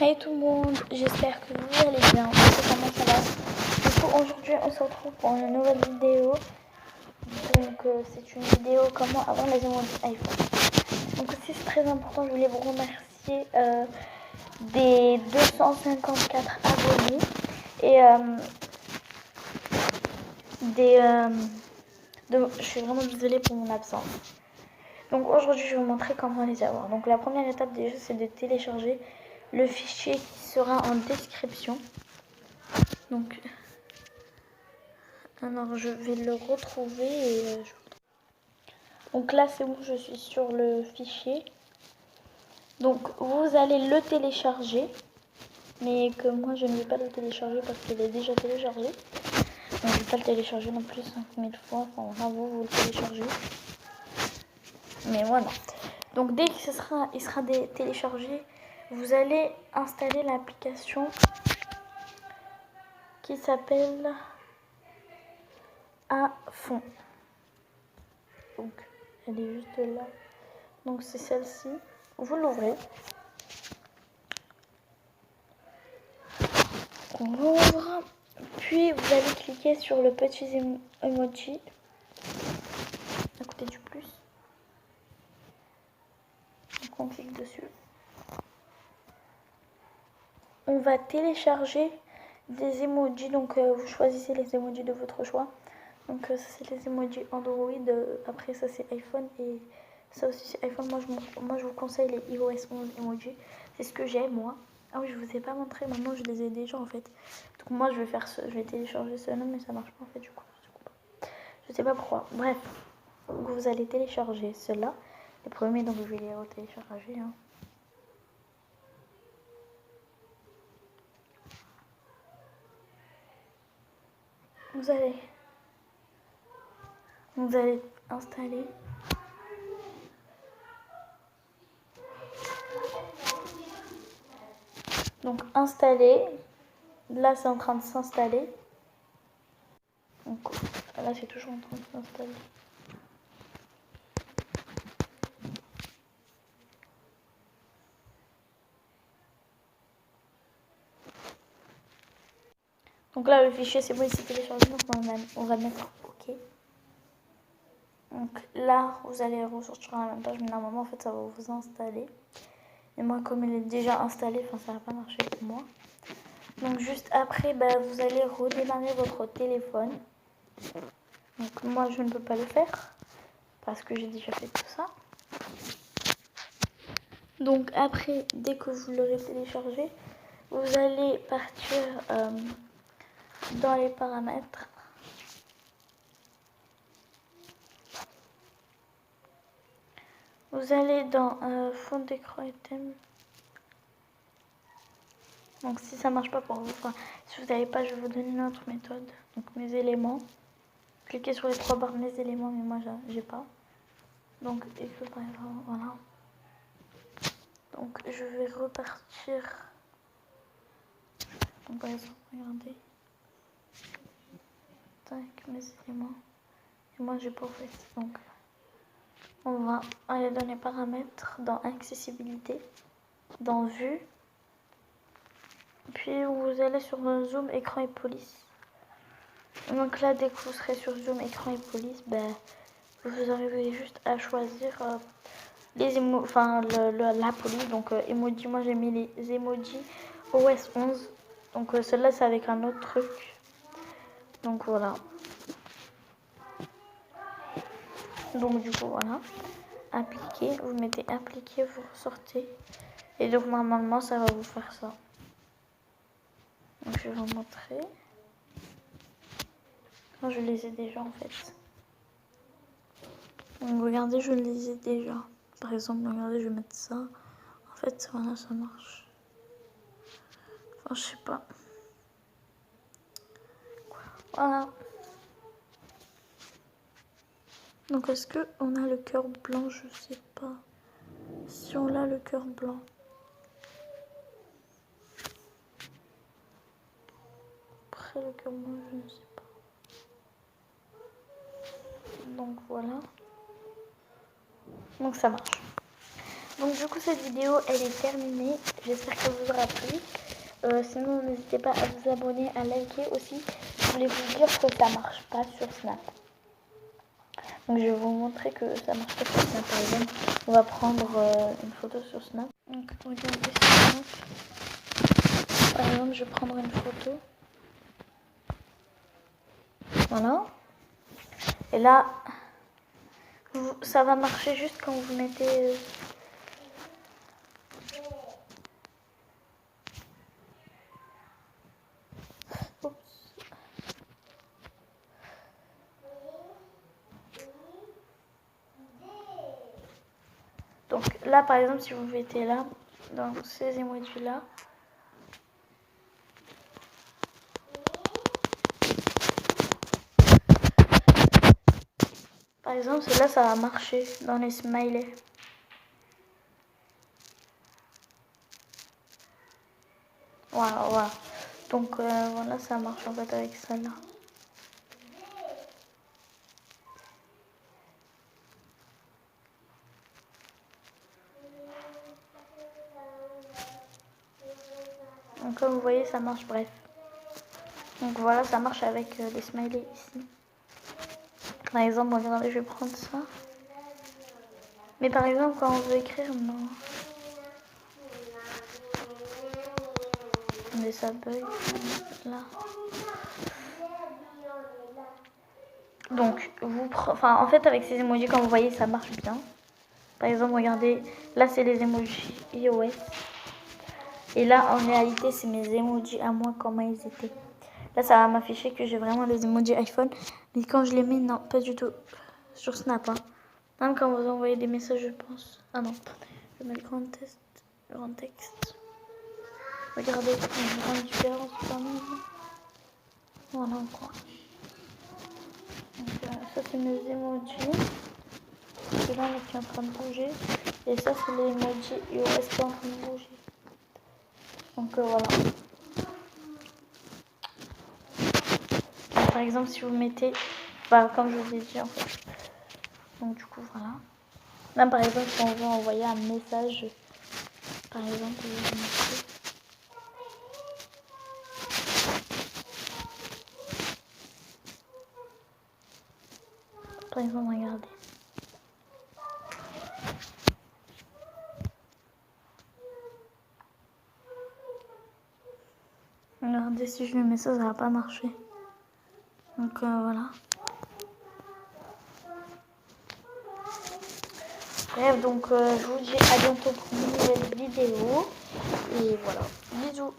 Hey tout le monde, j'espère que vous allez bien. Comment ça va? Du coup, aujourd'hui, on se retrouve pour une nouvelle vidéo. Donc, c'est une vidéo comment avoir les emojis iPhone. Donc, aussi, c'est très important. Je voulais vous remercier des 254 abonnés et je suis vraiment désolée pour mon absence. Donc, aujourd'hui, je vais vous montrer comment les avoir. Donc, la première étape déjà, c'est de télécharger le fichier qui sera en description. Donc, alors je vais le retrouver et donc là c'est bon, je suis sur le fichier. Donc vous allez le télécharger, mais que moi je ne vais pas le télécharger parce qu'il est déjà téléchargé. Donc je ne vais pas le télécharger non plus 5000 fois. Enfin vous le téléchargez. Mais voilà. Donc dès qu'il sera téléchargé, vous allez installer l'application qui s'appelle À Fond. Donc elle est juste là. Donc c'est celle-ci. Vous l'ouvrez. On ouvre. Puis vous allez cliquer sur le petit emoji à côté du plus. Donc on clique dessus. On va télécharger des emojis. Donc vous choisissez les emojis de votre choix. Donc ça c'est les emojis Android. Après ça c'est iPhone et ça aussi c'est iPhone. Moi je vous conseille les iOS 11 emojis. C'est ce que j'ai moi. Ah oui, je vous ai pas montré, maintenant je les ai déjà en fait. Donc moi je vais télécharger ceux-là mais ça marche pas en fait du coup. Je sais pas pourquoi. Bref, vous allez télécharger ceux-là. Les premiers, donc je vais les retélécharger. Vous allez installer. Donc installer. Là c'est en train de s'installer. Donc là c'est toujours en train de s'installer. Donc là le fichier c'est bon, il s'est téléchargé, donc on va mettre OK. Donc là vous allez ressortir à la même page, mais normalement en fait ça va vous installer. Et moi comme il est déjà installé, enfin ça va pas marcher pour moi. Donc juste après, vous allez redémarrer votre téléphone. Donc moi je ne peux pas le faire parce que j'ai déjà fait tout ça. Donc après, dès que vous l'aurez téléchargé, vous allez partir dans les paramètres. Vous allez dans fond d'écran et thème. Donc si ça marche pas pour vous, enfin, si vous n'avez pas, je vais vous donner une autre méthode. Donc mes éléments. Cliquez sur les trois barres mes éléments, mais moi j'ai pas. Donc écrit par exemple, voilà. Donc je vais repartir. Donc par exemple, regardez. Tac, mes éléments. Et moi j'ai pas fait. Donc on va aller dans les paramètres, dans accessibilité, dans vue. Puis vous allez sur zoom, écran et police. Donc là, dès que vous serez sur zoom, écran et police, vous arrivez juste à choisir les la police. Donc emoji, moi j'ai mis les emojis OS 11. Donc celle-là c'est avec un autre truc. Donc voilà. Donc du coup voilà. Appliquer, vous mettez appliquer, vous ressortez. Et donc normalement ça va vous faire ça. Donc je vais vous montrer. Non, je les ai déjà en fait. Donc regardez, je les ai déjà. Par exemple, regardez, je vais mettre ça. En fait, voilà, ça marche. Enfin, je sais pas. Voilà. Donc est-ce qu'on a le cœur blanc? Je sais pas. Si on a le cœur blanc. Après le cœur blanc, je ne sais pas. Donc voilà. Donc ça marche. Donc du coup cette vidéo elle est terminée. J'espère qu'elle vous aura plu. Sinon n'hésitez pas à vous abonner, à liker aussi. Je voulais vous dire que ça marche pas sur Snap. Donc je vais vous montrer que ça marche pas sur Snap. Par exemple, on va prendre une photo sur Snap. Donc regardez sur Snap. Par exemple, je vais prendre une photo. Voilà. Et là, ça va marcher juste quand vous mettez... Donc là, par exemple, si vous mettez là, dans ces emojis là, par exemple, cela ça va marcher dans les smileys. Voilà, voilà. Donc voilà, ça marche en fait avec celle-là. Donc comme vous voyez, ça marche, bref. Donc voilà, ça marche avec les smileys ici. Par exemple, regardez, je vais prendre ça. Mais par exemple, quand on veut écrire, non. Mais ça bug, là. Donc, en fait, avec ces emojis, comme vous voyez, ça marche bien. Par exemple, regardez, là, c'est les emojis iOS. Et là, en réalité, c'est mes emojis à moi, comment ils étaient. Là, ça va m'afficher que j'ai vraiment les emojis iPhone. Mais quand je les mets, non, pas du tout. Sur Snap, hein. Même quand vous envoyez des messages, je pense. Ah non, je mets le grand texte. Regardez, il y a une grande différence quand même. Voilà, quoi. Donc, ça, c'est mes emojis. Celui-là, qui est en train de bouger. Et ça, c'est les emojis iOS qui sont en train de bouger. Donc, voilà. Donc, par exemple, si vous mettez... Enfin, comme je vous ai dit, en fait. Donc, du coup, voilà. Même, par exemple, si on veut envoyer un message, par exemple, je vais mettre... Par exemple, regardez. Regardez, si je le mets ça, ça va pas marcher. Donc voilà. Bref, donc je vous dis à bientôt pour une nouvelle vidéo. Et voilà. Bisous.